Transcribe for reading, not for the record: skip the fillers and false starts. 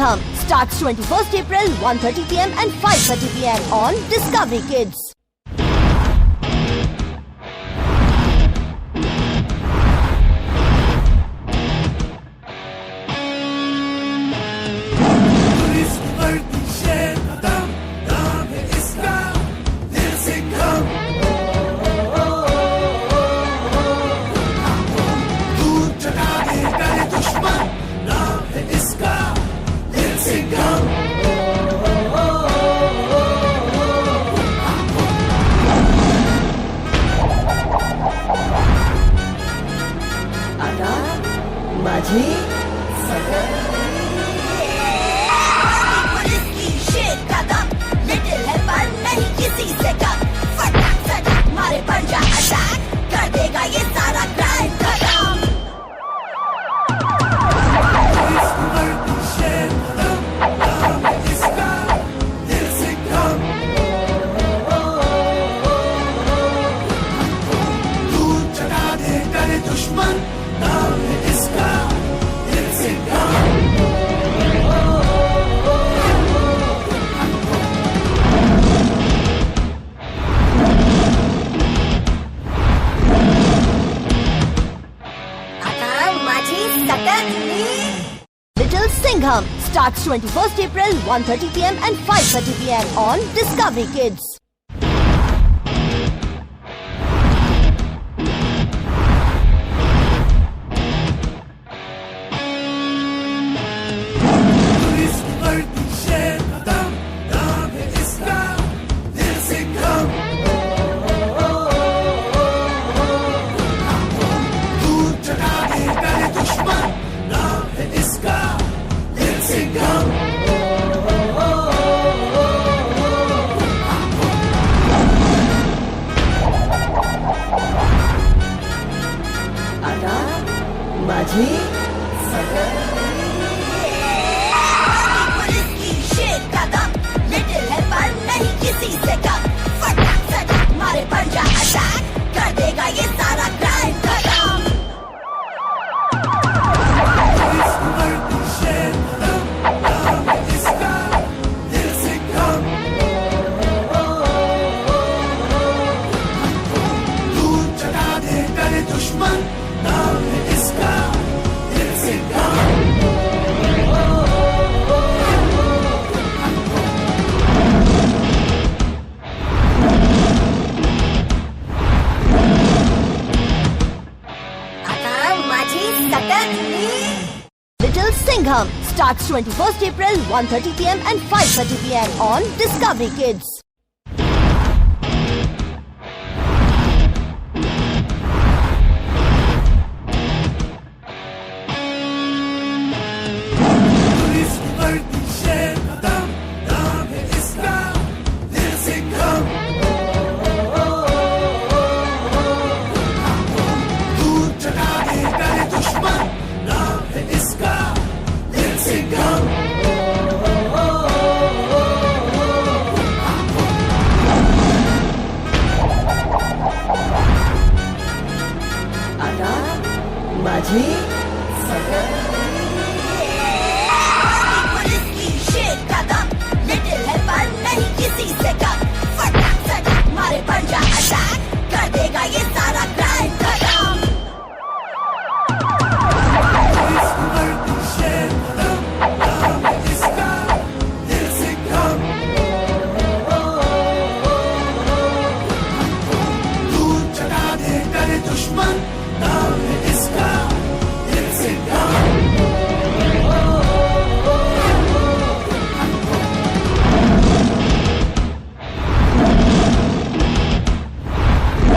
Singham starts 21st April 1:30 p.m. and 5:30 p.m. on Discovery Kids. Police की शेर Kadam little है पर नहीं किसी से कम फटाक सटाक मारे पंजा अटैक कर देगा ये सारा क्राइम खत्म दुश्मन नाम है इसका दिल से Little Singham starts 21st April 1:30 p.m. and 5:30 p.m. on Discovery Kids. Police की शेर कदम नाम है इसका दिल से कम Little Singham starts 21st April 1:30 p.m. and 5:30 p.m. on Discovery Kids. Police की शेर कदम नाम है इसका दिल से कम Little Singham starts 21st April 1:30 p.m. and 5:30 p.m. on Discovery Kids. Little है पर नहीं किसी से कम फटाक सटाक मारे पंजा अटैक कर देगा ये सारा क्राइम खत्म दुश्मन नाम है इसका दिल से Little Singham starts 21st April 1:30 p.m. and 5:30 p.m. on Discovery Kids. माझी